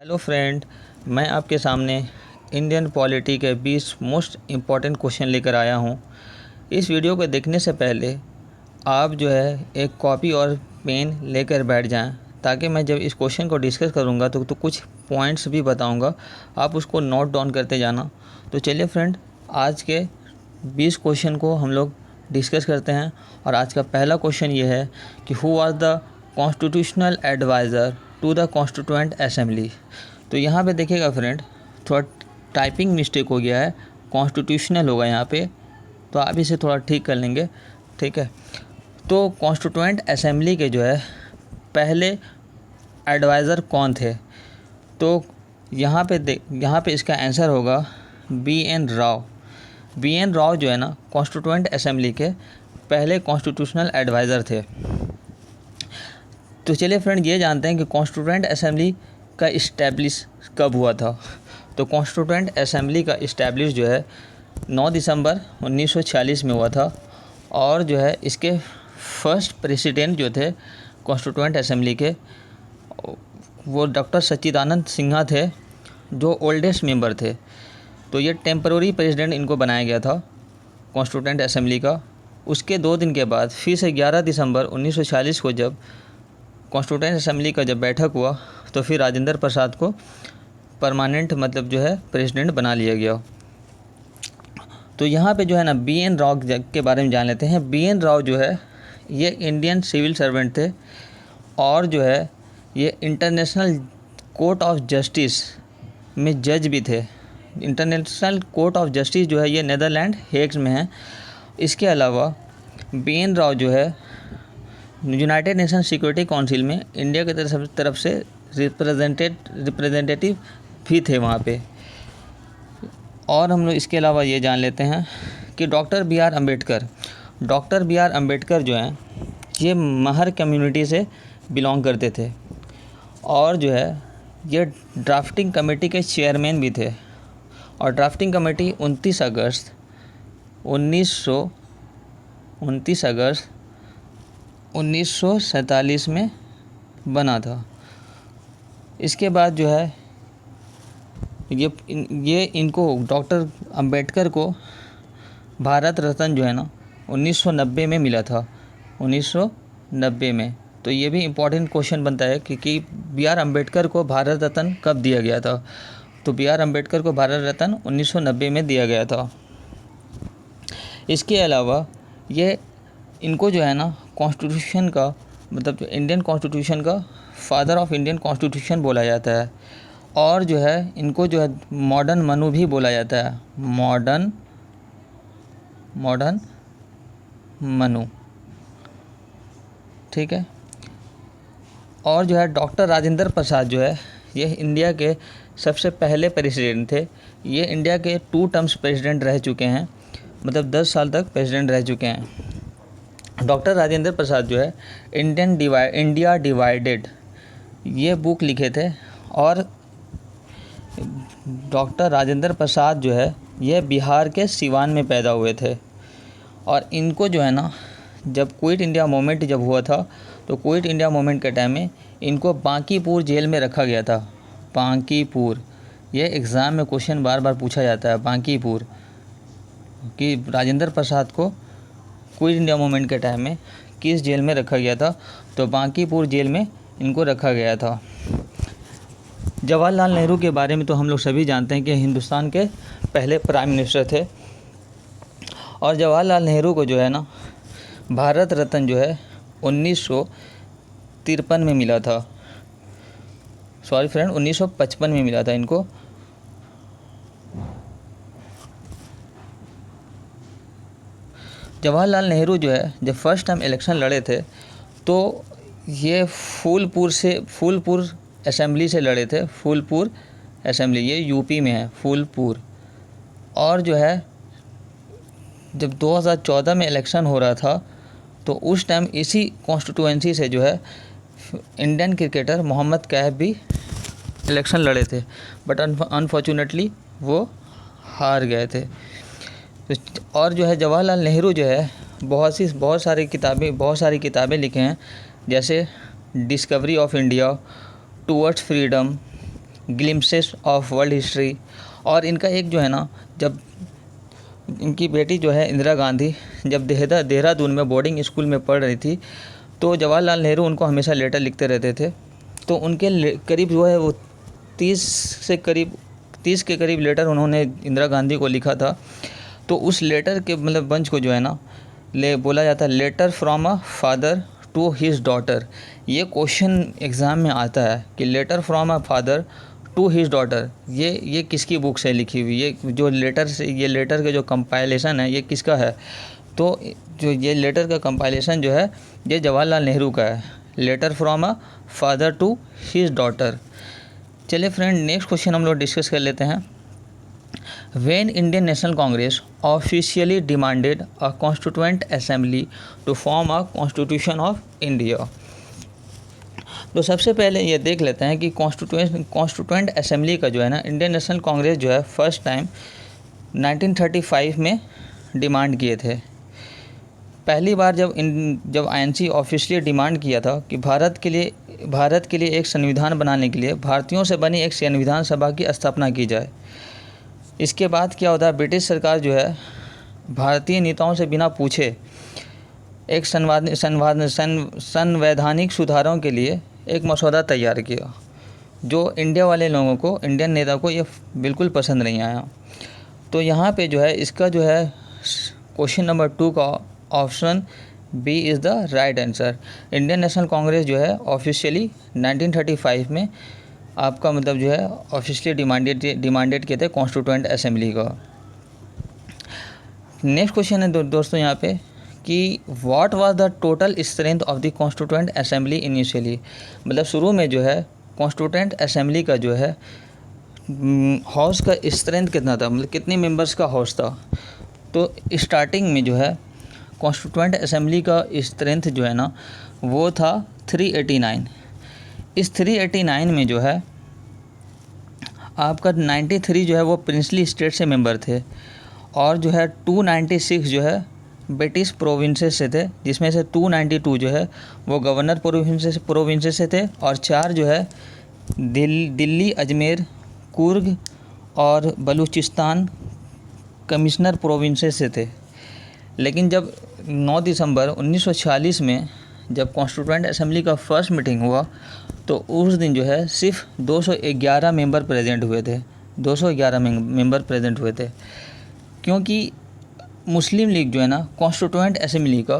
Hello friend, मैं आपके सामने इंडियन पॉलिटी के 20 मोस्ट इम्पॉर्टेंट क्वेश्चन लेकर आया हूँ। इस वीडियो को देखने से पहले आप एक कॉपी और पेन लेकर बैठ जाएं, ताकि मैं जब इस क्वेश्चन को डिस्कस करूँगा तो कुछ पॉइंट्स भी बताऊँगा, आप उसको नोट डाउन करते जाना। तो चलिए फ्रेंड, आज के 20 क्वेश्चन को हम लोग डिस्कस करते हैं। और आज का पहला क्वेश्चन ये है कि who was the constitutional adviser to the Constituent Assembly. तो यहाँ पे देखिएगा फ्रेंड, थोड़ा टाइपिंग मिस्टेक हो गया है, कॉन्स्टिट्यूशनल होगा यहाँ पे, तो आप इसे थोड़ा ठीक कर लेंगे, ठीक है। तो कॉन्स्टिट्यूएंट असेंबली के पहले एडवाइज़र कौन थे? तो यहाँ पे इसका आंसर होगा BN Rao. BN Rao constituent assembly के पहले कॉन्स्टिट्यूशनल एडवाइज़र थे। तो चलिए फ्रेंड, ये जानते हैं कि कॉन्स्टिट्यूएंट असेंबली का इस्टेब्लिश कब हुआ था। तो कॉन्स्टिट्यूएंट असेंबली का इस्टेब्लिश 9 दिसंबर 1946 में हुआ था। और इसके फर्स्ट प्रेसिडेंट थे कॉन्स्टिट्यूएंट असेंबली के, वो डॉक्टर सच्चिदानंद सिन्हा थे, जो ओल्डेस्ट मेंबर थे। तो ये टेम्पररी प्रेसिडेंट इनको बनाया गया था कॉन्स्टिट्यूएंट असेंबली का। उसके 2 दिन के बाद फिर से 11 दिसंबर 1946 को जब कॉन्स्टिट्यूएंट असेंबली का बैठक हुआ, तो फिर राजेंद्र प्रसाद को परमानेंट प्रेसिडेंट बना लिया गया। तो यहाँ पे BN राव के बारे में जान लेते हैं। BN राव ये इंडियन सिविल सर्वेंट थे, और ये इंटरनेशनल कोर्ट ऑफ जस्टिस में जज भी थे। इंटरनेशनल कोर्ट ऑफ जस्टिस ये नीदरलैंड हेग में है। इसके अलावा BN Rao United nation security council में इंडिया की तरफ से रिप्रेजेंटेटिव भी थे वहाँ पे। और हम लोग इसके अलावा ये जान लेते हैं कि डॉक्टर B.R. अम्बेडकर ये महर कम्युनिटी से बिलोंग करते थे, और ये ड्राफ्टिंग कमेटी के चेयरमैन भी थे। और ड्राफ्टिंग कमेटी 29 अगस्त 1947 में बना था। इसके बाद इनको डॉक्टर अंबेडकर को भारत रत्न 1990 में मिला था, 1990 में। तो ये भी इम्पोर्टेंट क्वेश्चन बनता है कि B.R. अम्बेडकर को भारत रत्न कब दिया गया था। तो B.R. अम्बेडकर को भारत रत्न 1990 में दिया गया था। इसके अलावा इनको कॉन्स्टिट्यूशन का इंडियन कॉन्स्टिट्यूशन का फादर ऑफ इंडियन कॉन्स्टिट्यूशन बोला जाता है। और इनको मॉडर्न मनु भी बोला जाता है, मॉडर्न मनु, ठीक है। और डॉक्टर राजेंद्र प्रसाद ये इंडिया के सबसे पहले प्रेसिडेंट थे। ये इंडिया के 2 टर्म्स प्रेसिडेंट रह चुके हैं, 10 साल तक प्रेसिडेंट रह चुके हैं। Doctor Rajendra Prasad India divided ये बुक लिखे थे। और डॉक्टर राजेंद्र प्रसाद ये बिहार के सिवान में पैदा हुए थे। और इनको जब क्विट इंडिया मूवमेंट हुआ था, तो क्विट इंडिया मूवमेंट के टाइम में इनको बांकीपुर जेल में रखा गया था। बांकीपुर, ये एग्ज़ाम में क्वेश्चन बार बार पूछा जाता है, बांकीपुर, कि राजेंद्र प्रसाद को क्विट इंडिया मूवमेंट के टाइम में किस जेल में रखा गया था। तो बांकीपुर जेल में इनको रखा गया था। जवाहरलाल नेहरू के बारे में तो हम लोग सभी जानते हैं कि हिंदुस्तान के पहले प्राइम मिनिस्टर थे। और जवाहरलाल नेहरू को भारत रत्न 1953 में मिला था। सॉरी फ्रेंड, 1955 में मिला था इनको। जवाहरलाल नेहरू जब फर्स्ट टाइम इलेक्शन लड़े थे, तो ये फूलपुर असेंबली से लड़े थे। फूलपुर असेंबली ये यूपी में है, फूलपुर। और जब 2014 में इलेक्शन हो रहा था, तो उस टाइम इसी कॉन्स्टिट्यूएंसी से इंडियन क्रिकेटर मोहम्मद कैफ भी इलेक्शन लड़े थे, बट अनफॉर्चुनेटली वो हार गए थे। और जवाहरलाल नेहरू बहुत सारी किताबें लिखे हैं, जैसे discovery of India, towards freedom, glimpses of world history. और इनका एक जो है ना, जब इनकी बेटी जो है इंदिरा गांधी जब देहरादून में बोर्डिंग स्कूल में पढ़ रही थी, तो जवाहरलाल नेहरू उनको हमेशा लेटर लिखते रहते थे। तो उनके करीब जो है वो 30 के करीब लेटर उन्होंने इंदिरा गांधी को लिखा था। तो उस लेटर के मतलब बंच को जो है ना बोला जाता है letter from a father to his daughter. ये क्वेश्चन एग्ज़ाम में आता है कि letter from a father to his daughter ये किसकी बुक से लिखी हुई, ये जो लेटर से, ये लेटर का जो कंपाइलेशन है ये किसका है। तो जो ये लेटर का कंपाइलेशन जो है ये जवाहरलाल नेहरू का है, letter from a father to his daughter. चलिए फ्रेंड, नेक्स्ट क्वेश्चन हम लोग डिस्कस कर लेते हैं। When Indian National Congress officially demanded a constituent assembly to form a constitution of India। तो सबसे पहले ये देख लेते हैं कि कॉन्स्टिट्यूएंट असेंबली का जो है ना इंडियन नेशनल कांग्रेस जो है फर्स्ट टाइम 1935 में डिमांड किए थे। पहली बार जब आईएनसी ऑफिशियली डिमांड किया था कि भारत के लिए एक संविधान बनाने के लिए भारतीयों से बनी एक संविधान सभा की स्थापना की जाए। इसके बाद क्या होता है, ब्रिटिश सरकार जो है भारतीय नेताओं से बिना पूछे एक संवैधानिक सुधारों के लिए एक मसौदा तैयार किया, जो इंडियन नेता को ये बिल्कुल पसंद नहीं आया। तो यहाँ पे जो है इसका जो है क्वेश्चन नंबर 2 का option B is the right answer. Indian National Congress जो है ऑफिशियली 1935 में आपका मतलब जो है ऑफिशियली डिमांडेड किए थे कॉन्स्टिट्यूएंट असेंबली का। नेक्स्ट क्वेश्चन है दोस्तों यहाँ पे कि what was the total strength of the Constituent assembly initially. मतलब शुरू में जो है कॉन्स्टिट्यूएंट असेंबली का जो है हाउस का स्ट्रेंथ कितना था, मतलब कितने मेंबर्स का हाउस था। तो स्टार्टिंग में जो है कॉन्स्टिट्यूएंट असेंबली का स्ट्रेंथ जो है ना वो था 389। इस 389 में जो है आपका 93 जो है वो प्रिंसली स्टेट से मेंबर थे, और जो है 296 जो है ब्रिटिश प्रोविंसेस से थे, जिसमें से 292 जो है वो गवर्नर प्रोविंसेस से थे, और 4 जो है दिल्ली, अजमेर, कुर्ग और बलूचिस्तान कमिश्नर प्रोविंसेस से थे। लेकिन जब 9 दिसंबर 1946 में जब कॉन्स्टिट्यूएंट असेंबली का फर्स्ट मीटिंग हुआ, तो उस दिन जो है सिर्फ 211 मेंबर प्रेजेंट हुए थे। 211 मेंबर प्रेजेंट हुए थे, क्योंकि मुस्लिम लीग जो है ना कॉन्स्टिट्यूएंट असेंबली का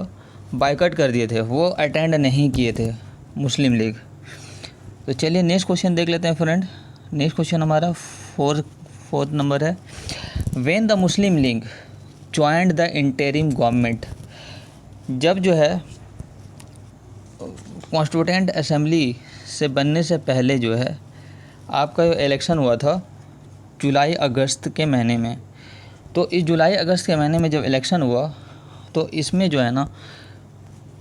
बायकॉट कर दिए थे, वो अटेंड नहीं किए थे मुस्लिम लीग। तो चलिए नेक्स्ट क्वेश्चन देख लेते हैं फ्रेंड। नेक्स्ट क्वेश्चन हमारा फोर्थ नंबर है। When the Muslim league joined the interim government. जब जो है कॉन्स्टिट्यूएंट असेंबली से बनने से पहले जो है आपका इलेक्शन हुआ था जुलाई अगस्त के महीने में। तो इस जुलाई अगस्त के महीने में जब इलेक्शन हुआ, तो इसमें जो है ना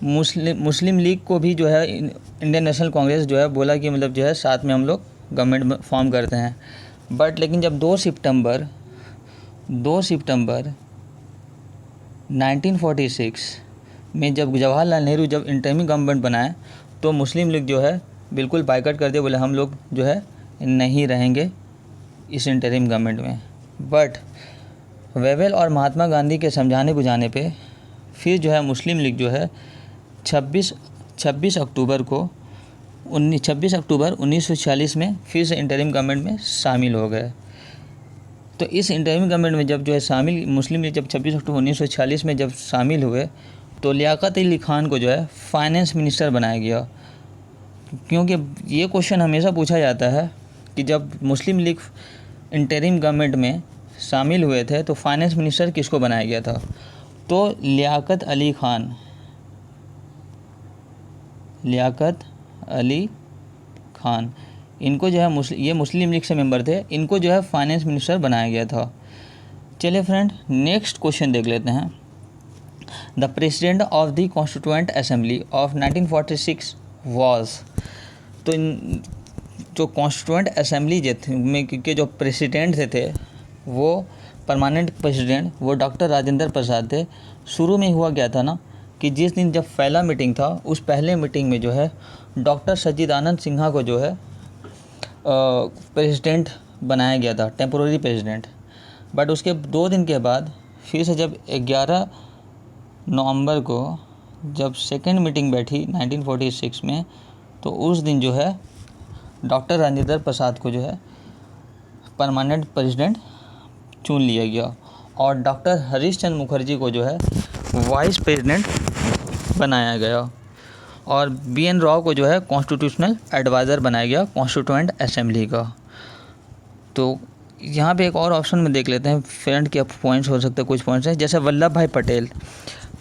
मुस्लिम लीग को भी जो है इंडियन नेशनल कांग्रेस जो है बोला कि मतलब जो है साथ में हम लोग गवर्नमेंट फॉर्म करते हैं। बट लेकिन जब 2 सितंबर 1946 में जब जवाहरलाल नेहरू जब इंटरिम गवर्नमेंट बनाए, तो मुस्लिम लीग जो है बिल्कुल बायकॉट कर दिया, बोले हम लोग जो है नहीं रहेंगे इस इंटरिम गवर्नमेंट में। बट वेवेल और महात्मा गांधी के समझाने बुझाने पे फिर जो है मुस्लिम लीग जो है 26 अक्टूबर 1946 में फिर से इंटरिम गवर्नमेंट में शामिल हो गए। तो इस इंटरिम गवर्नमेंट में जब जो है मुस्लिम लीग जब 26 अक्टूबर 1946 में जब शामिल हुए, तो लियाकत अली खान को जो है फाइनेंस मिनिस्टर बनाया गया। क्योंकि ये क्वेश्चन हमेशा पूछा जाता है कि जब मुस्लिम लीग इंटरिम गवर्नमेंट में शामिल हुए थे तो फाइनेंस मिनिस्टर किसको बनाया गया था। तो लियाकत अली खान इनको जो है ये मुस्लिम लीग से मेंबर थे, इनको जो है फाइनेंस मिनिस्टर बनाया गया था। चलिए फ्रेंड नेक्स्ट क्वेश्चन देख लेते हैं। The president of the Constituent assembly of 1946 was. तो जो कॉन्स्टिट्यूएंट असेंबली में के जो प्रेसिडेंट थे वो परमानेंट प्रेसिडेंट वो डॉक्टर राजेंद्र प्रसाद थे। शुरू में हुआ क्या था ना कि जिस दिन जब पहला मीटिंग था, उस पहले मीटिंग में जो है डॉक्टर सच्चिदानंद सिन्हा को जो है प्रेसिडेंट बनाया गया था, टेम्पोररी प्रेसिडेंट। बट उसके 2 दिन के बाद फिर से जब 11 नवंबर को जब सेकेंड मीटिंग बैठी 1946 में, तो उस दिन जो है डॉक्टर राजेंद्र प्रसाद को जो है परमानेंट प्रेसिडेंट चुन लिया गया और डॉक्टर हरीश चंद्र मुखर्जी को जो है वाइस प्रेसिडेंट बनाया गया और BN राव को जो है कॉन्स्टिट्यूशनल एडवाइज़र बनाया गया कॉन्स्टिट्यूएंट असेंबली का। तो यहाँ पे एक और ऑप्शन में देख लेते हैं फ्रेंड, क्या पॉइंट्स हो सकते हैं। कुछ पॉइंट्स हैं जैसे वल्लभ भाई पटेल।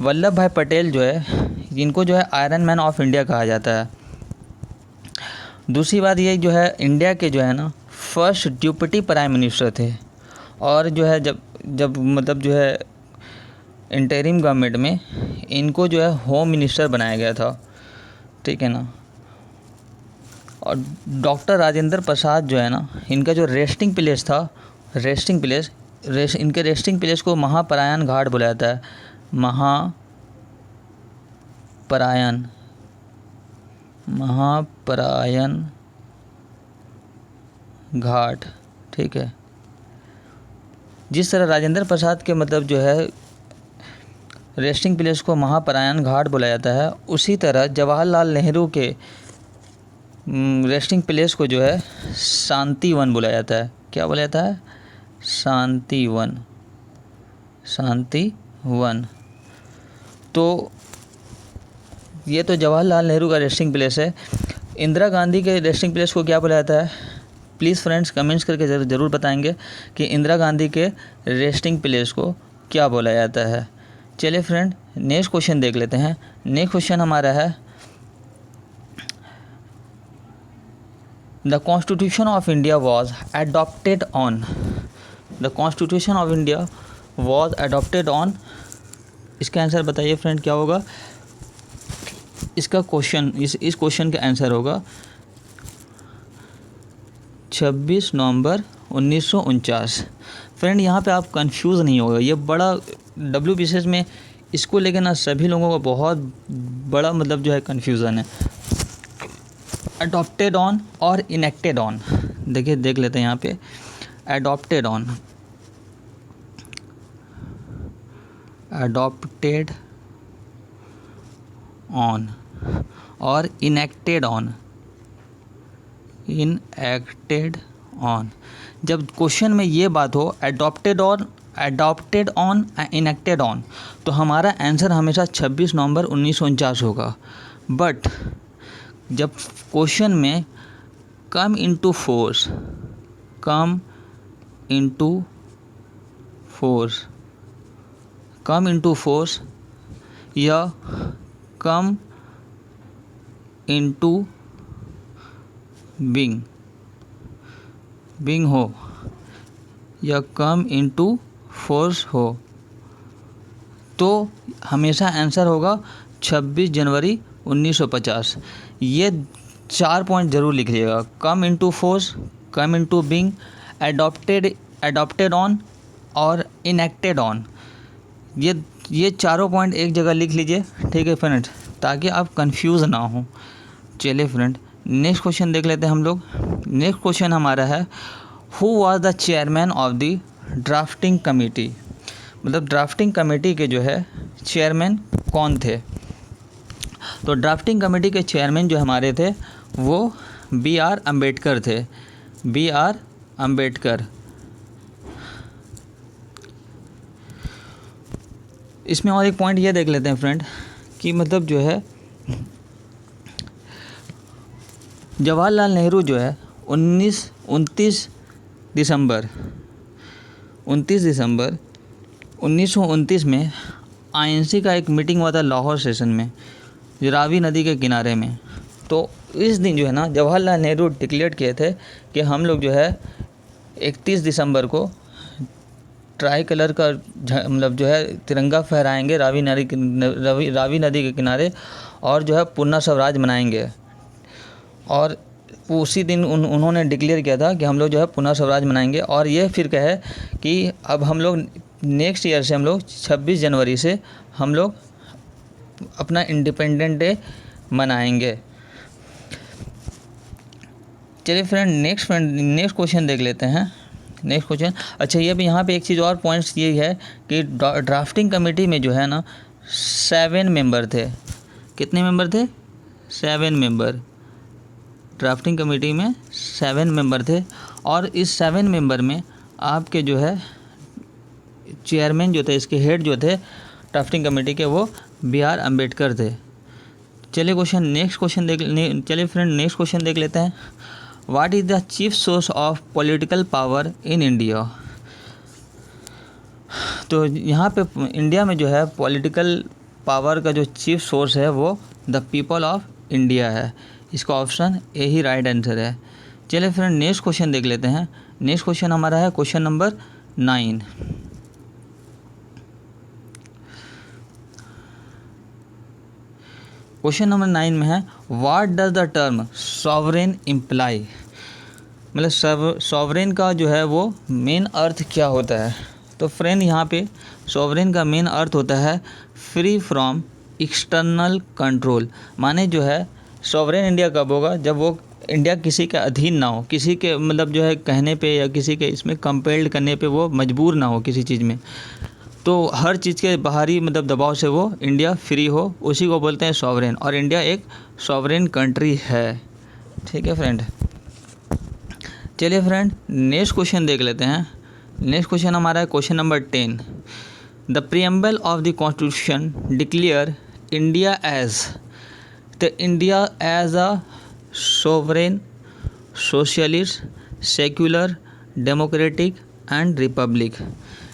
वल्लभ भाई पटेल जो है, जिनको जो है आयरन मैन ऑफ इंडिया कहा जाता है। दूसरी बात ये जो है, इंडिया के जो है ना फर्स्ट डिप्टी प्राइम मिनिस्टर थे और जो है जब मतलब जो है इंटरिम गवर्नमेंट में इनको जो है होम मिनिस्टर बनाया गया था, ठीक है ना। और डॉक्टर राजेंद्र प्रसाद जो है ना, इनका जो रेस्टिंग प्लेस था, इनके रेस्टिंग प्लेस को महापरायण घाट बोला जाता है। महापरायण घाट, ठीक है। जिस तरह राजेंद्र प्रसाद के मतलब जो है रेस्टिंग प्लेस को महापरायण घाट बोला जाता है, उसी तरह जवाहरलाल नेहरू के रेस्टिंग प्लेस को जो है शांति वन बोला जाता है। क्या बोला जाता है? शांति वन। तो ये तो जवाहरलाल नेहरू का रेस्टिंग प्लेस है। इंदिरा गांधी के रेस्टिंग प्लेस को क्या बोला जाता है? प्लीज़ फ्रेंड्स कमेंट्स करके ज़रूर बताएंगे कि इंदिरा गांधी के रेस्टिंग प्लेस को क्या बोला जाता है। चलिए फ्रेंड, नेक्स्ट क्वेश्चन देख लेते हैं। नेक्स्ट क्वेश्चन हमारा है, the constitution of India was adopted on. इसका आंसर बताइए फ्रेंड, क्या होगा इसका क्वेश्चन? इस क्वेश्चन का आंसर होगा 26 नवंबर 1949। फ्रेंड यहाँ पे आप कंफ्यूज नहीं होगा, ये बड़ा WBCS में इसको लेकर ना सभी लोगों का बहुत बड़ा मतलब जो है कन्फ्यूज़न है। अडॉप्टेड ऑन और इनेक्टेड ऑन, देखिए देख लेते हैं यहाँ पे। अडॉप्टेड ऑन और इनेक्टेड ऑन। जब क्वेश्चन में ये बात हो अडॉप्टेड ऑन इनेक्टेड ऑन, तो हमारा आंसर हमेशा 26 नवंबर 1949 होगा। बट जब क्वेश्चन में कम इनटू फोर्स या कम इनटू बिंग हो या कम इनटू फोर्स हो, तो हमेशा आंसर होगा 26 जनवरी 1950। ये 4 पॉइंट ज़रूर लिख लीजिएगा, come into force, come into being, adopted on और इनेक्टेड ऑन। ये चारों पॉइंट एक जगह लिख लीजिए, ठीक है फ्रेंड, ताकि आप कंफ्यूज ना हो। चलिए फ्रेंड, नेक्स्ट क्वेश्चन देख लेते हैं हम लोग। नेक्स्ट क्वेश्चन हमारा है, who was the chairman of the drafting committee. मतलब ड्राफ्टिंग कमेटी के जो है चेयरमैन कौन थे? तो ड्राफ्टिंग कमेटी के चेयरमैन जो हमारे थे वो B.R. अम्बेडकर थे। B.R. अम्बेडकर। इसमें और एक पॉइंट ये देख लेते हैं फ्रेंड कि मतलब जो है जवाहरलाल नेहरू जो है 29 दिसंबर 1929 में INC का एक मीटिंग हुआ था लाहौर सेशन में, रावी नदी के किनारे में। तो इस दिन जो है ना जवाहरलाल नेहरू डिक्लेयर किए थे कि हम लोग जो है 31 दिसंबर को ट्राई कलर का मतलब जो है तिरंगा फहराएंगे रावी नदी के किनारे और जो है पूर्ण स्वराज मनाएंगे। और उसी दिन उन्होंने डिक्लेयर किया था कि हम लोग जो है पूर्ण स्वराज मनाएंगे। और ये फिर कहे कि अब हम लोग नेक्स्ट ईयर से हम लोग 26 जनवरी से हम लोग अपना इंडिपेंडेंट डे मनाएंगे। चलिए नेक्स्ट क्वेश्चन देख लेते हैं। नेक्स्ट क्वेश्चन, अच्छा ये भी यहाँ पे एक चीज़ और पॉइंट्स ये है कि ड्राफ्टिंग कमेटी में जो है ना 7 मेंबर थे। कितने मेंबर थे? 7 मेंबर। ड्राफ्टिंग कमेटी में 7 मेंबर थे और इस 7 मेंबर में आपके जो है चेयरमैन जो थे, इसके हेड जो थे ड्राफ्टिंग कमेटी के, वो B.R. अम्बेडकर थे। चलिए नेक्स्ट क्वेश्चन देख लेते हैं। What is the chief source of political power in India? तो यहाँ पे इंडिया में जो है पॉलिटिकल पावर का जो चीफ सोर्स है वो द पीपल ऑफ इंडिया है। इसका option A he right answer है। चलिए फ्रेंड नेक्स्ट क्वेश्चन देख लेते हैं। नेक्स्ट क्वेश्चन हमारा है क्वेश्चन नंबर 9। क्वेश्चन नंबर 9 में है what does the term sovereign imply? मतलब सॉवरेन का जो है वो मेन अर्थ क्या होता है? तो फ्रेंड यहाँ पे सॉवरेन का मेन अर्थ होता है फ्री फ्रॉम एक्सटर्नल कंट्रोल। माने जो है सॉवरेन इंडिया कब होगा? जब वो इंडिया किसी के अधीन ना हो, किसी के मतलब जो है कहने पे या किसी के इसमें कंपेल्ड करने पे वो मजबूर ना हो किसी चीज़ में। तो हर चीज़ के बाहरी मतलब दबाव से वो इंडिया फ्री हो, उसी को बोलते हैं सॉवरेन। और इंडिया एक सॉवरेन कंट्री है। ठीक है फ्रेंड। चलिए फ्रेंड नेक्स्ट क्वेश्चन देख लेते हैं। नेक्स्ट क्वेश्चन हमारा है question number 10। The preamble of the constitution declare India as a sovereign, socialist, secular, democratic and republic.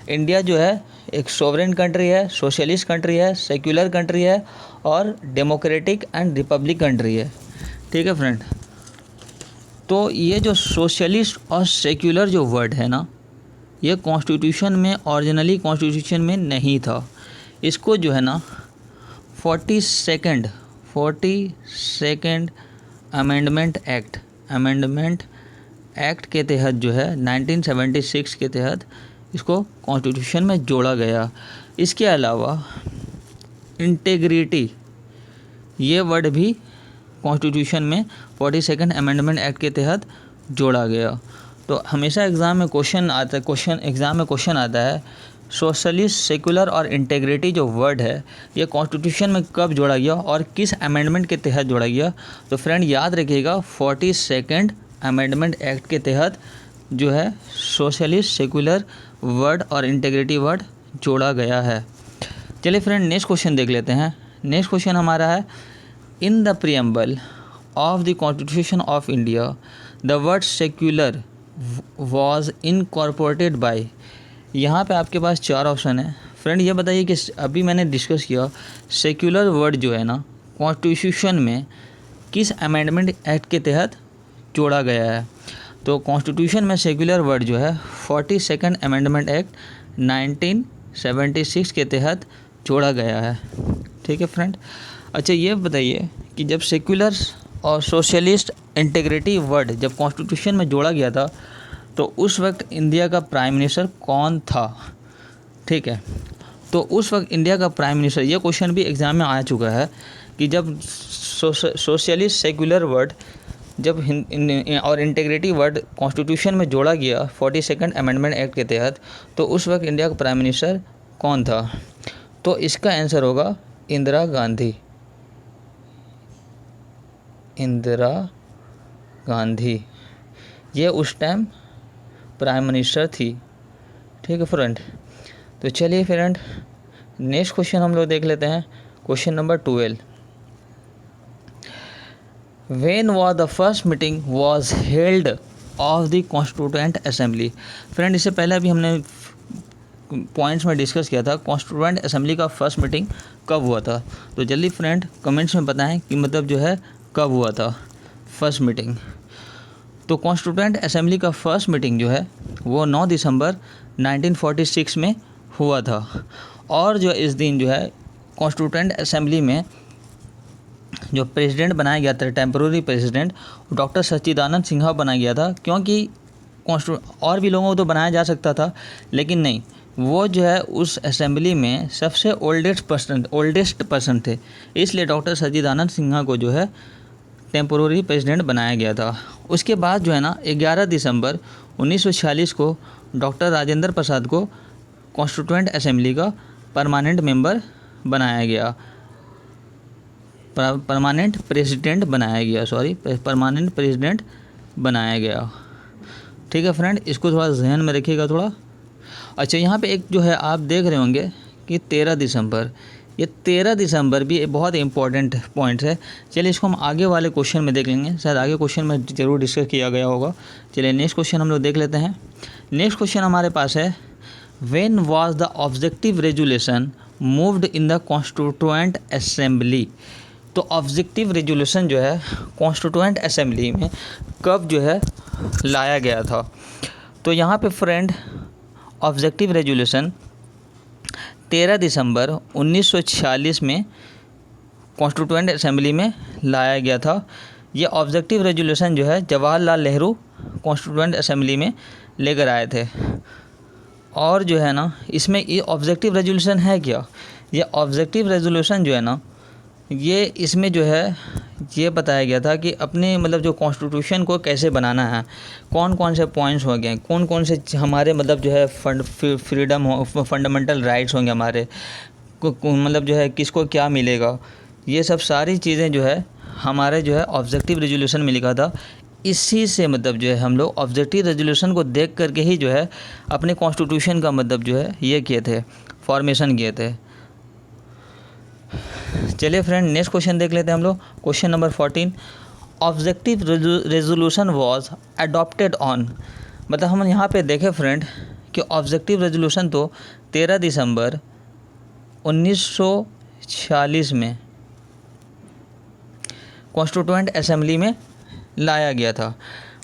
India जो है एक सोवरेन कंट्री है, सोशलिस्ट कंट्री है, सेक्युलर कंट्री है और डेमोक्रेटिक एंड रिपब्लिक कंट्री है। ठीक है फ्रेंड। तो ये जो सोशलिस्ट और सेक्युलर जो वर्ड है ना, ये कॉन्स्टिट्यूशन में ओरिजिनली कॉन्स्टिट्यूशन में नहीं था। इसको जो है ना 42nd अमेंडमेंट एक्ट के तहत जो है 1976 के तहत इसको कॉन्स्टिट्यूशन में जोड़ा गया। इसके अलावा इंटेग्रिटी ये वर्ड भी कॉन्स्टिट्यूशन में 42nd अमेंडमेंट एक्ट के तहत जोड़ा गया। तो हमेशा एग्ज़ाम में क्वेश्चन आता है सोशलिस्ट, सेकुलर और इंटेग्रिटी जो वर्ड है ये कॉन्स्टिट्यूशन में कब जोड़ा गया और किस अमेंडमेंट के तहत जोड़ा गया? तो फ्रेंड याद रखिएगा 42nd अमेंडमेंट एक्ट के तहत जो है सोशलिस्ट, सेकुलर वर्ड और इंटेग्रिटी वर्ड जोड़ा गया है। चलिए फ्रेंड नेक्स्ट क्वेश्चन देख लेते हैं। नेक्स्ट क्वेश्चन हमारा है in the preamble of the constitution of India the word secular was incorporated by. यहाँ पे आपके पास 4 ऑप्शन है। फ्रेंड ये बताइए कि अभी मैंने डिस्कस किया सेक्युलर वर्ड जो है ना कॉन्स्टिट्यूशन में किस अमेंडमेंट एक्ट के तहत जोड़ा गया है? तो कॉन्स्टिट्यूशन में सेक्युलर वर्ड जो है 42nd अमेंडमेंट एक्ट 1976 के तहत जोड़ा गया है। ठीक है फ्रेंड। अच्छा ये बताइए कि जब सेक्युलर और सोशलिस्ट इंटेग्रिटी वर्ड जब कॉन्स्टिट्यूशन में जोड़ा गया था तो उस वक्त इंडिया का प्राइम मिनिस्टर कौन था? ठीक है। तो उस वक्त इंडिया का प्राइम मिनिस्टर, ये क्वेश्चन भी एग्ज़ाम में आ चुका है कि जब सोशलिस्ट सेक्युलर वर्ड जब और इंटेग्रिटी वर्ड कॉन्स्टिट्यूशन में जोड़ा गया 42nd अमेंडमेंट एक्ट के तहत, तो उस वक्त इंडिया का प्राइम मिनिस्टर कौन था? तो इसका आंसर होगा इंदिरा गांधी। ये उस टाइम प्राइम मिनिस्टर थी। ठीक है फ्रेंड। तो चलिए फ्रेंड नेक्स्ट क्वेश्चन हम लोग देख लेते हैं। Question number 12। When was the first meeting was held of the Constituent Assembly? Friend इससे पहले अभी हमने पॉइंट्स में डिस्कस किया था कॉन्स्टिट्यूएंट असेंबली का फर्स्ट मीटिंग कब हुआ था। तो जल्दी फ्रेंड कमेंट्स में बताएं कि मतलब जो है कब हुआ था फर्स्ट मीटिंग। तो कॉन्स्टिट्यूएंट असेंबली का फर्स्ट मीटिंग जो है वो 9 दिसंबर 1946 में हुआ था। और जो इस दिन जो है कॉन्स्टिट्यूएंट असेंबली में जो प्रेसिडेंट बनाया गया था, टेम्पररी प्रेसिडेंट, डॉक्टर सच्चिदानंद सिन्हा बनाया गया था। क्योंकि और भी लोगों को तो बनाया जा सकता था, लेकिन नहीं, वो जो है उस असेंबली में सबसे ओल्डेस्ट पर्सन थे, इसलिए डॉक्टर सच्चिदानंद सिन्हा को जो है टेम्पोररी प्रेसिडेंट बनाया गया था। उसके बाद जो है ना 11 दिसंबर 1946 को डॉक्टर राजेंद्र प्रसाद को कॉन्स्टिट्यूएंट असेंबली का परमानेंट मेंबर बनाया गया, परमानेंट प्रेसिडेंट बनाया गया, परमानेंट प्रेसिडेंट बनाया गया। ठीक है फ्रेंड, इसको थोड़ा ध्यान में रखिएगा थोड़ा। अच्छा, यहाँ पे एक जो है आप देख रहे होंगे कि 13 दिसंबर, ये 13 दिसंबर भी एक बहुत इंपॉर्टेंट पॉइंट है। चलिए इसको हम आगे वाले क्वेश्चन में देख लेंगे, शायद आगे क्वेश्चन में ज़रूर डिस्कस किया गया होगा। चलिए नेक्स्ट क्वेश्चन हम लोग देख लेते हैं। नेक्स्ट क्वेश्चन हमारे पास है, when was the objective resolution moved in the Constituent Assembly. तो ऑब्जेक्टिव रेजोल्यूशन जो है कॉन्स्टिट्यूएंट असेंबली में कब जो है लाया गया था। तो यहाँ पे फ्रेंड ऑब्जेक्टिव रेजोल्यूशन 13 दिसंबर 1946 में कॉन्स्टिट्यूएंट असेंबली में लाया गया था। ये ऑब्जेक्टिव रेजोल्यूशन जो है जवाहरलाल नेहरू कॉन्स्टिट्यूएंट असेंबली में लेकर आए थे। और जो है ना इसमें ये ऑब्जेक्टिव रेजोल्यूशन है क्या, ये ऑब्जेक्टिव रेजोल्यूशन जो है ना ये इसमें जो है ये बताया गया था कि अपने मतलब जो कॉन्स्टिट्यूशन को कैसे बनाना है, कौन कौन से पॉइंट्स होंगे, कौन कौन से हमारे मतलब जो है फ्रीडम हो, फंडामेंटल राइट्स होंगे हमारे, मतलब जो है किसको क्या मिलेगा, ये सब सारी चीज़ें जो है हमारे जो है ऑब्जेक्टिव रेजोल्यूशन में लिखा था। इसी से मतलब जो है हम लोग ऑब्जेक्टिव रेजोल्यूशन को देख करके ही जो है अपने कॉन्स्टिट्यूशन का मतलब जो है ये किए थे, फॉर्मेशन किए थे। चलिए फ्रेंड नेक्स्ट क्वेश्चन देख लेते हैं हम लोग। Question number 14, objective resolution was adopted on. मतलब हम यहाँ पे देखें फ्रेंड कि ऑब्जेक्टिव रेजोल्यूशन तो 13 दिसंबर 1946 में कॉन्स्टिट्यूएंट असेंबली में लाया गया था,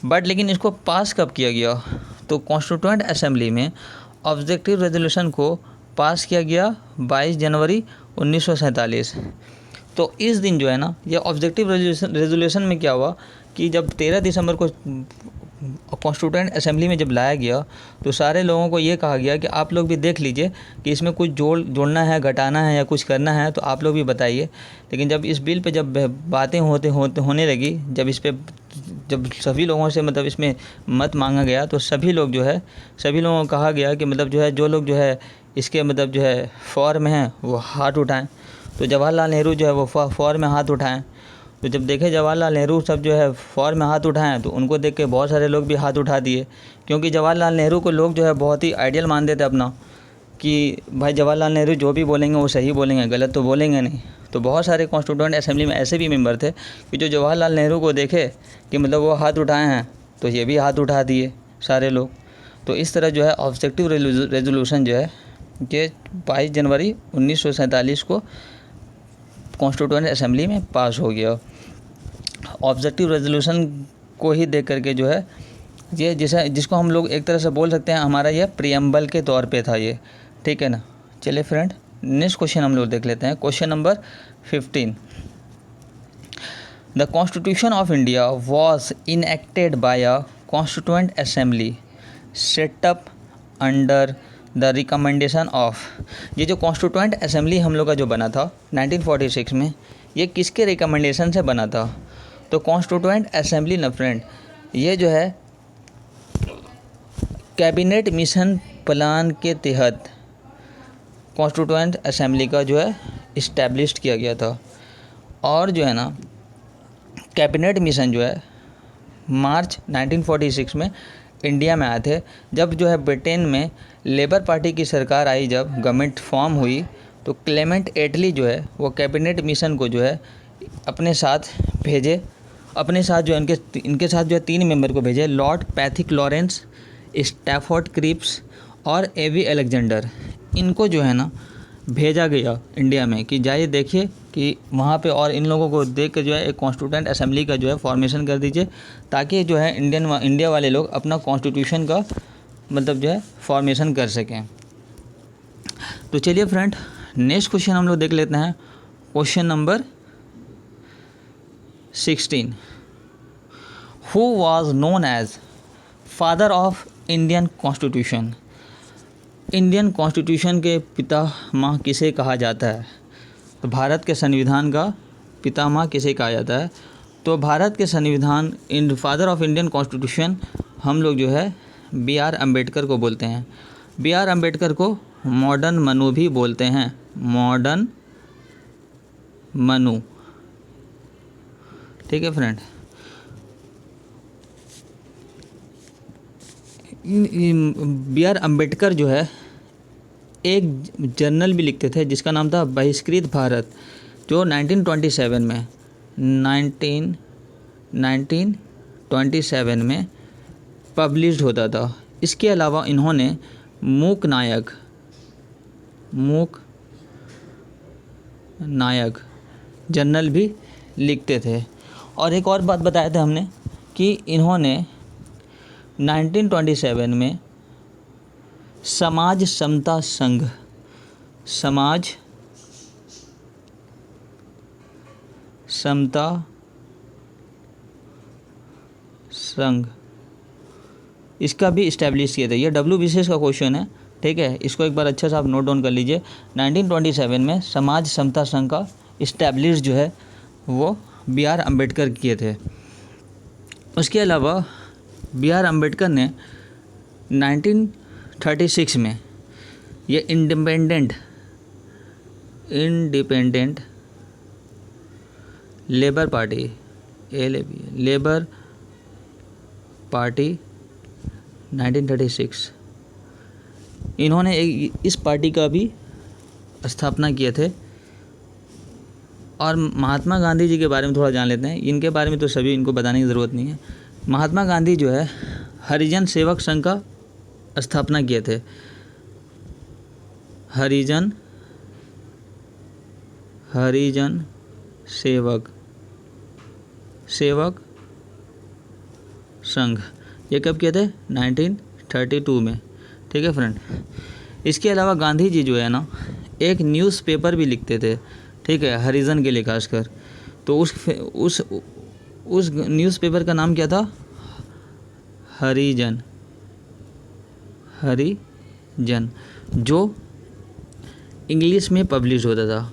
बट लेकिन इसको पास कब किया गया, तो कॉन्स्टिट्यूएंट असेंबली में ऑब्जेक्टिव रेजोल्यूशन को पास किया गया 22 जनवरी 1947। तो इस दिन जो है ना ये ऑब्जेक्टिव रेजोल्यूशन में क्या हुआ कि जब 13 दिसंबर को कॉन्स्टिट्यूएंट असेंबली में जब लाया गया तो सारे लोगों को ये कहा गया कि आप लोग भी देख लीजिए कि इसमें कुछ जोड़ना है, घटाना है या कुछ करना है तो आप लोग भी बताइए। लेकिन जब इस बिल पे जब बातें होने लगी, जब सभी लोगों से मतलब इसमें मत मांगा गया तो सभी लोगों को कहा गया कि मतलब जो है जो लोग जो है इसके मतलब जो है फॉर में हैं वो हाथ उठाएं। तो जवाहरलाल नेहरू जो है वो फॉर में हाथ उठाएं। तो जब देखे जवाहरलाल नेहरू सब जो है फॉर में हाथ उठाएं तो उनको देख के बहुत सारे लोग भी हाथ उठा दिए, क्योंकि जवाहरलाल नेहरू को लोग जो है बहुत ही आइडियल मानते थे अपना, कि भाई जवाहरलाल नेहरू जो भी बोलेंगे वो सही बोलेंगे, गलत तो बोलेंगे नहीं। तो बहुत सारे कॉन्स्टिट्यूएंट असेंबली में ऐसे भी मेंबर थे कि जो जवाहरलाल नेहरू को देखे कि मतलब वो हाथ उठाए हैं तो ये भी हाथ उठा दिए सारे लोग। तो इस तरह जो है ऑब्जेक्टिव रेजोल्यूशन जो है ये 22 जनवरी 1947 को कॉन्स्टिट्यूएंट असेंबली में पास हो गया। ऑब्जेक्टिव रेजोल्यूशन को ही देख करके जो है ये जिसको हम लोग एक तरह से बोल सकते हैं हमारा ये प्रीएम्बल के तौर पे था ये, ठीक है ना। चलिए फ्रेंड नेक्स्ट क्वेश्चन हम लोग देख लेते हैं। Question number 15, the constitution of India was enacted by a constituent assembly set up under the recommendation of. ये जो कॉन्स्टिट्यूएंट असेंबली हम लोग का जो बना था 1946 में, ये किसके रिकमेंडेशन से बना था, तो कॉन्स्टिट्यूएंट असेंबली ना फ्रेंड ये जो है कैबिनेट मिशन प्लान के तहत कॉन्स्टिट्यूएंट असेंबली का जो है इस्टेब्लिश किया गया था। और जो है ना कैबिनेट मिशन जो है मार्च 1946 में इंडिया में आए थे। जब जो है ब्रिटेन में लेबर पार्टी की सरकार आई, जब गवर्नमेंट फॉर्म हुई तो क्लेमेंट एटली जो है वो कैबिनेट मिशन को जो है अपने साथ भेजे। अपने साथ जो इनके साथ जो है 3 मेंबर को भेजे, Lord Pethick Lawrence, Stafford Cripps और एवी अलेक्जेंडर। इनको जो है ना भेजा गया इंडिया में कि जाइए देखिए कि वहाँ पे, और इन लोगों को देख के जो है एक कॉन्स्टिट्यूएंट असेंबली का जो है फॉर्मेशन कर दीजिए, ताकि जो है इंडिया वाले लोग अपना कॉन्स्टिट्यूशन का मतलब जो है फॉर्मेशन कर सकें। तो चलिए फ्रेंड नेक्स्ट क्वेश्चन हम लोग देख लेते हैं। Question number 16, who was known as father of Indian constitution. Indian constitution के पितामह किसे कहा जाता है, तो भारत के संविधान का पितामह किसे कहा जाता है, तो भारत के संविधान इन फादर ऑफ इंडियन कॉन्स्टिट्यूशन हम लोग जो है बी आर अम्बेडकर को बोलते हैं। बी आर अम्बेडकर को मॉडर्न मनु भी बोलते हैं, मॉडर्न मनु। ठीक है फ्रेंड। बी आर अम्बेडकर जो है एक जर्नल भी लिखते थे जिसका नाम था बहिष्कृत भारत, जो 1927 में पब्लिश्ड होता था। इसके अलावा इन्होंने मूक नायक जर्नल भी लिखते थे। और एक और बात बताया था हमने कि इन्होंने 1927 में समाज समता संघ इसका भी इस्टेब्लिश किए थे। ये WBCS का क्वेश्चन है, ठीक है, इसको एक बार अच्छा सा आप नोट डाउन कर लीजिए। 1927 में समाज समता संघ का इस्टेब्लिश जो है वो बी आर अम्बेडकर किए थे। उसके अलावा बी आर अम्बेडकर ने 1936 में ये इंडिपेंडेंट लेबर पार्टी 1936 इन्होंने इस पार्टी का भी स्थापना किए थे। और महात्मा गांधी जी के बारे में थोड़ा जान लेते हैं। इनके बारे में तो सभी इनको बताने की ज़रूरत नहीं है। महात्मा गांधी जो है हरिजन सेवक संघ का स्थापना किए थे। हरिजन सेवक संघ ये कब किए थे? 1932 में। ठीक है फ्रेंड। इसके अलावा गांधी जी जो है ना एक न्यूज़पेपर भी लिखते थे, ठीक है, हरिजन के लिए खासकर। तो उस न्यूज़पेपर का नाम क्या था? हरिजन, जो इंग्लिश में पब्लिश होता था।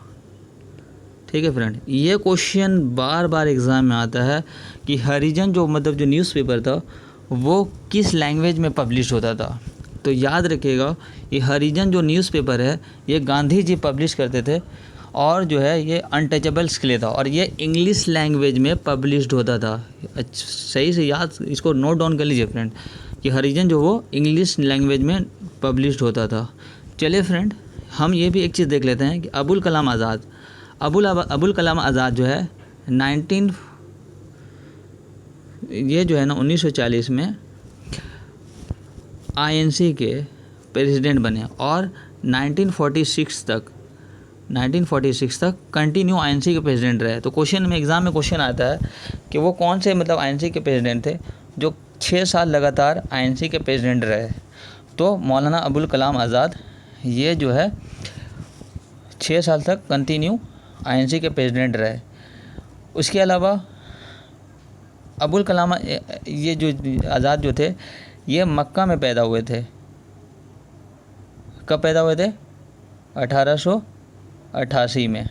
ठीक है फ्रेंड। ये क्वेश्चन बार बार एग्ज़ाम में आता है कि हरिजन जो मतलब जो न्यूज़पेपर था वो किस लैंग्वेज में पब्लिश होता था। तो याद रखिएगा ये हरिजन जो न्यूज़पेपर है ये गांधी जी पब्लिश करते थे और जो है ये अनटचेबल्स के लिए था और ये इंग्लिश लैंग्वेज में पब्लिश्ड होता था। सही से याद इसको नोट डाउन कर लीजिए फ्रेंड कि हरिजन जो वो इंग्लिश लैंग्वेज में पब्लिश्ड होता था। चलिए फ्रेंड, हम ये भी एक चीज़ देख लेते हैं कि अबुल कलाम आज़ाद जो है 1940 में INC के प्रेसिडेंट बने और 1946 तक कंटिन्यू INC के प्रेसिडेंट रहे। तो क्वेश्चन में एग्ज़ाम में क्वेश्चन आता है कि वो कौन से मतलब INC के प्रेसिडेंट थे जो 6 साल लगातार INC के प्रेसिडेंट रहे। तो मौलाना अबुल कलाम आज़ाद ये जो है 6 साल तक कंटिन्यू INC के प्रेसिडेंट रहे। उसके अलावा अबुल कलाम ये जो आज़ाद जो थे ये मक्का में पैदा हुए थे। कब पैदा हुए थे? 1888 में।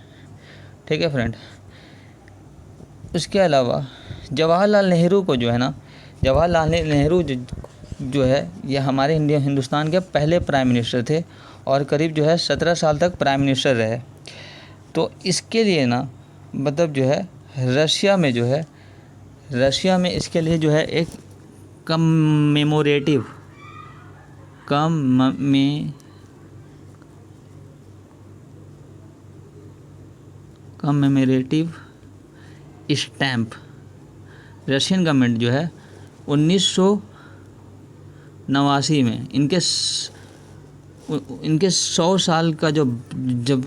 ठीक है फ्रेंड। उसके अलावा जवाहरलाल नेहरू को जो है ना, जवाहरलाल नेहरू जो है ये हमारे हिंदुस्तान के पहले प्राइम मिनिस्टर थे और करीब जो है 17 साल तक प्राइम मिनिस्टर रहे। तो इसके लिए ना मतलब जो है रशिया में इसके लिए जो है एक कमेमोरेटिव स्टैम्प रशियन गवर्नमेंट जो है 1989 में इनके 100 साल का जब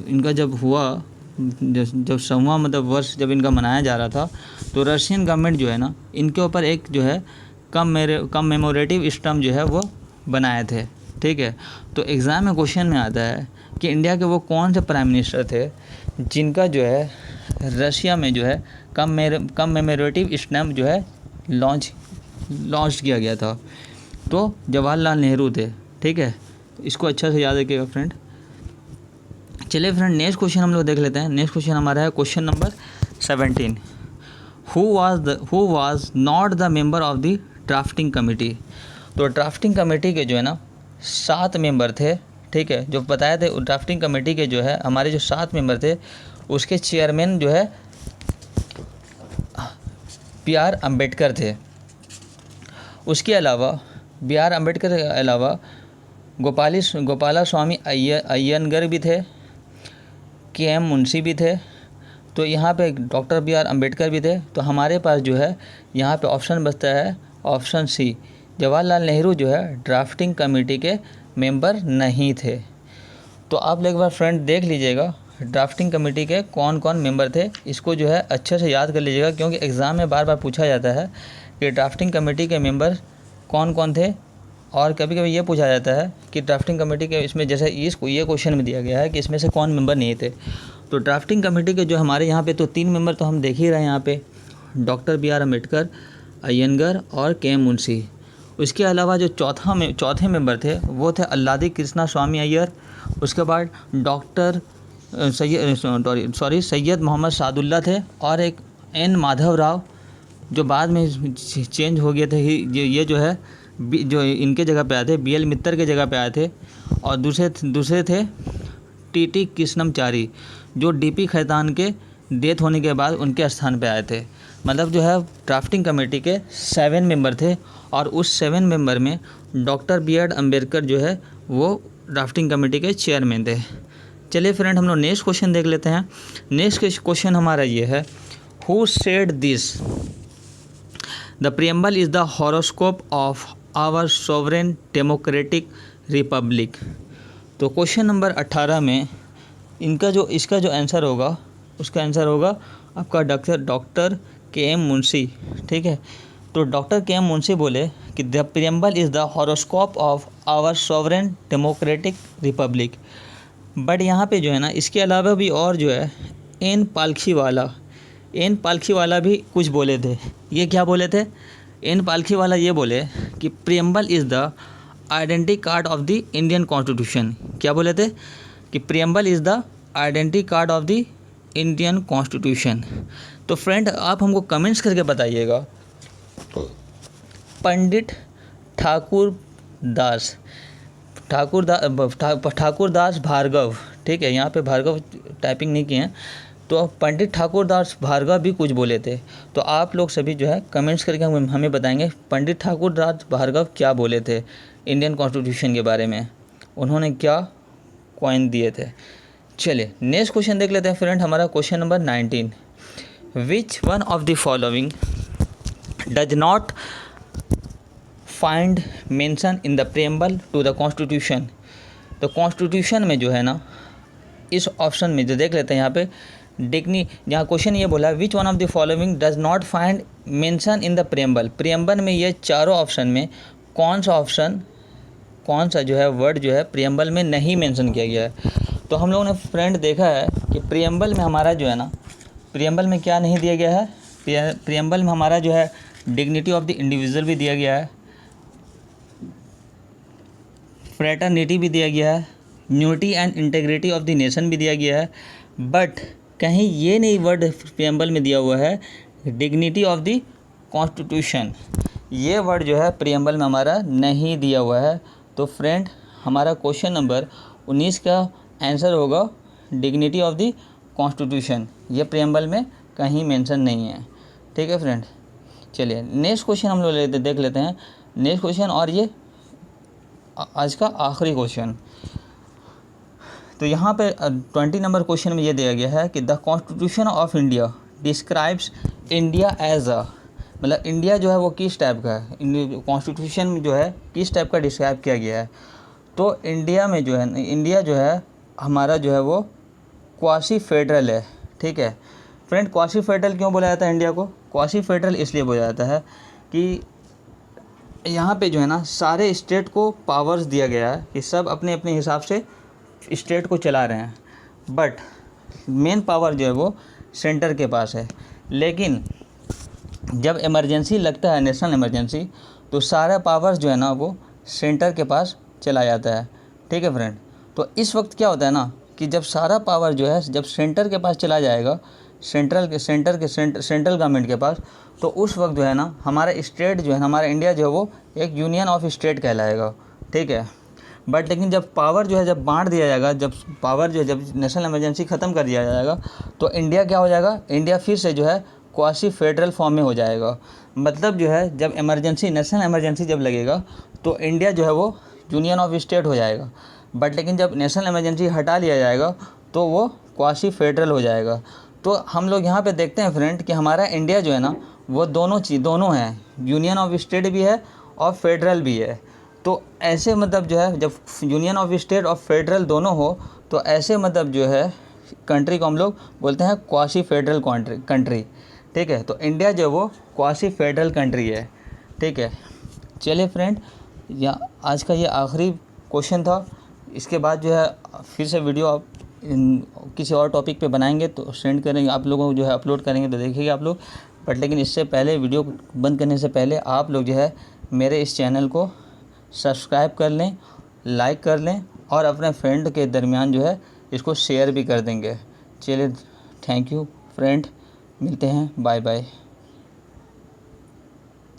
इनका हुआ जब 100वां मतलब वर्ष जब इनका मनाया जा रहा था तो रशियन गवर्नमेंट जो है ना इनके ऊपर एक जो है कमेमोरेटिव स्टैम्प जो है वो बनाए थे। ठीक है। तो एग्ज़ाम में क्वेश्चन में आता है कि इंडिया के वो कौन से प्राइम मिनिस्टर थे जिनका जो है रशिया में जो है कमेमोरेटिव स्टैम्प जो है लॉन्च किया गया था। तो जवाहरलाल नेहरू थे। ठीक है। इसको अच्छा से याद रखिएगा फ्रेंड। चलिए फ्रेंड, नेक्स्ट क्वेश्चन हम लोग देख लेते हैं। नेक्स्ट क्वेश्चन हमारा है question number 17। Who was not the member of the drafting committee. तो ड्राफ्टिंग कमेटी के जो है ना 7 मेंबर थे, ठीक है, जो बताए थे ड्राफ्टिंग कमेटी के जो है हमारे जो 7 मेंबर थे उसके चेयरमैन जो है B.R. अम्बेडकर थे। उसके अलावा B.R. अम्बेडकर के अलावा गोपाला स्वामी अय्यंगार भी थे, K.M. मुंशी भी थे। तो यहाँ पे डॉक्टर B.R. अम्बेडकर भी थे। तो हमारे पास जो है यहाँ पे ऑप्शन बचता है ऑप्शन सी, जवाहरलाल नेहरू जो है ड्राफ्टिंग कमेटी के मेंबर नहीं थे। तो आप लोग एक बार फ्रेंड देख लीजिएगा ड्राफ्टिंग कमेटी के कौन कौन मेंबर थे, इसको जो है अच्छे से याद कर लीजिएगा, क्योंकि एग्ज़ाम में बार बार पूछा जाता है कि ड्राफ्टिंग कमेटी के मेंबर कौन कौन थे। और कभी कभी ये पूछा जाता है कि ड्राफ्टिंग कमेटी के इसमें जैसे ये क्वेश्चन में दिया गया है कि इसमें से कौन मेंबर नहीं थे। तो ड्राफ्टिंग कमेटी के जो हमारे यहाँ पे तो 3 मेंबर तो हम देख ही रहे हैं यहाँ पे, डॉक्टर B.R. अम्बेडकर, अय्यंगार और K.M. मुंशी। उसके अलावा जो चौथे मेंबर थे वो थे अल्लादी कृष्णा स्वामी अय्यर। उसके बाद डॉक्टर सैयद मोहम्मद सादुल्ला थे, और एक N. माधव राव जो बाद में चेंज हो गए थे। ये जो है जो इनके जगह पे आए थे B.L. मित्तर के जगह पे आए थे। और दूसरे थे T.T. कृष्णमचारी जो D.P. खैतान के डेथ होने के बाद उनके स्थान पे आए थे। मतलब जो है ड्राफ्टिंग कमेटी के 7 मेंबर थे, और उस 7 मेंबर में डॉक्टर B.R. अम्बेडकर जो है वो ड्राफ्टिंग कमेटी के चेयरमैन थे। चलिए फ्रेंड हम लोग नेक्स्ट क्वेश्चन देख लेते हैं। नेक्स्ट क्वेश्चन हमारा ये है, who said this the preamble is the horoscope of our sovereign democratic republic. तो क्वेश्चन नंबर 18 में इसका जो आंसर होगा उसका आंसर होगा आपका डॉक्टर K.M. मुंशी, ठीक है। तो डॉक्टर K.M. मुंशी बोले कि the preamble is the horoscope of our sovereign democratic republic. But यहाँ पे जो है ना इसके अलावा भी और जो है एन पालखी वाला भी कुछ बोले थे। ये क्या बोले थे? एन पालखी वाला ये बोले कि preamble is the identity card of the Indian constitution. क्या बोले थे? कि preamble is the identity card of the Indian constitution. तो फ्रेंड आप हमको कमेंट्स करके बताइएगा पंडित ठाकुर दास भार्गव, ठीक है, यहाँ पे भार्गव टाइपिंग नहीं किए हैं, तो पंडित ठाकुर दास भार्गव भी कुछ बोले थे। तो आप लोग सभी जो है कमेंट्स करके हमें बताएंगे पंडित ठाकुर दास भार्गव क्या बोले थे इंडियन कॉन्स्टिट्यूशन के बारे में, उन्होंने क्या कॉइन दिए थे। चलिए नेक्स्ट क्वेश्चन देख लेते हैं फ्रेंड, हमारा question number 19, which one of the following does not find mention in the preamble to the constitution. तो कॉन्स्टिट्यूशन में जो है ना इस ऑप्शन में जो देख लेते हैं यहाँ पे यहाँ क्वेश्चन ये बोला विच one of the following does not find mention in the preamble में ये चारों ऑप्शन में कौन सा जो है वर्ड जो है प्रियम्बल में नहीं मेंशन किया गया है। तो हम लोगों ने फ्रेंड देखा है कि प्रियम्बल में हमारा जो है ना प्रियम्बल में क्या नहीं दिया गया है, प्रियम्बल में हमारा जो है डिग्निटी ऑफ द इंडिविजुअल भी दिया गया है, फ्रेटर्निटी भी दिया गया है, unity and integrity of the nation भी दिया गया है। बट कहीं ये नहीं वर्ड प्रियम्बल में दिया हुआ है डिग्निटी ऑफ द कॉन्स्टिट्यूशन, ये वर्ड जो है प्रियम्बल में हमारा नहीं दिया हुआ है। तो फ्रेंड हमारा क्वेश्चन नंबर 19 का आंसर होगा डिग्निटी ऑफ द कॉन्स्टिट्यूशन, ये प्रियम्बल में कहीं मेंशन नहीं है, ठीक है फ्रेंड। चलिए नेक्स्ट क्वेश्चन हम लोग देख लेते हैं नेक्स्ट क्वेश्चन, और ये आज का आखिरी क्वेश्चन। तो यहाँ पे 20 नंबर क्वेश्चन में ये दिया गया है कि the constitution of India describes India as a, मतलब इंडिया जो है वो किस टाइप का है, कॉन्स्टिट्यूशन जो है किस टाइप का डिस्क्राइब किया गया है। तो इंडिया जो है हमारा जो है वो क्वासी फेडरल है, ठीक है फ्रेंड। क्वासी फेडरल क्यों बोला जाता है इंडिया को? क्वासी फेडरल इसलिए बोला जाता है कि यहाँ पे जो है ना सारे स्टेट को पावर्स दिया गया है कि सब अपने अपने हिसाब से स्टेट को चला रहे हैं, बट मेन पावर जो है वो सेंटर के पास है। लेकिन जब इमरजेंसी लगता है, नेशनल इमरजेंसी, तो सारा पावर्स जो है ना वो सेंटर के पास चला जाता है, ठीक है फ्रेंड। तो इस वक्त क्या होता है ना कि जब सारा पावर जो है जब सेंटर के पास चला जाएगा सेंट्रल गवर्नमेंट के पास, तो उस वक्त जो है ना हमारा स्टेट जो है, हमारा इंडिया जो है वो एक यूनियन ऑफ स्टेट कहलाएगा, ठीक है। बट लेकिन जब पावर जो है जब बांट दिया जाएगा, जब पावर जो है जब नेशनल इमरजेंसी ख़त्म कर दिया जाएगा, तो इंडिया क्या हो जाएगा, इंडिया फिर से जो है क्वासी फेडरल फॉर्म में हो जाएगा। मतलब जो है जब इमरजेंसी, नेशनल इमरजेंसी जब लगेगा तो इंडिया जो है वो यूनियन ऑफ स्टेट हो जाएगा। बट लेकिन जब नेशनल इमरजेंसी हटा लिया जाएगा तो वो क्वासी फेडरल हो जाएगा। तो हम लोग यहाँ पे देखते हैं फ्रेंड कि हमारा इंडिया जो है ना वो दोनों हैं, यूनियन ऑफ स्टेट भी है और फेडरल भी है। तो ऐसे मतलब जो है जब यूनियन ऑफ स्टेट और फेडरल दोनों हो तो ऐसे मतलब जो है कंट्री को हम लोग बोलते हैं क्वासी फेडरल कंट्री, ठीक है। तो इंडिया जो वो क्वासी फेडरल कंट्री है, ठीक है। चलिए फ्रेंड, या आज का ये आखिरी क्वेश्चन था। इसके बाद जो है फिर से वीडियो आप किसी और टॉपिक पे बनाएंगे तो सेंड करेंगे, आप लोगों को जो है अपलोड करेंगे तो देखिएगा आप लोग। बट लेकिन इससे पहले, वीडियो बंद करने से पहले आप लोग जो है मेरे इस चैनल को सब्सक्राइब कर लें, लाइक कर लें और अपने फ्रेंड के दरमियान जो है इसको शेयर भी कर देंगे। चलिए, थैंक यू फ्रेंड, मिलते हैं, बाय बाय।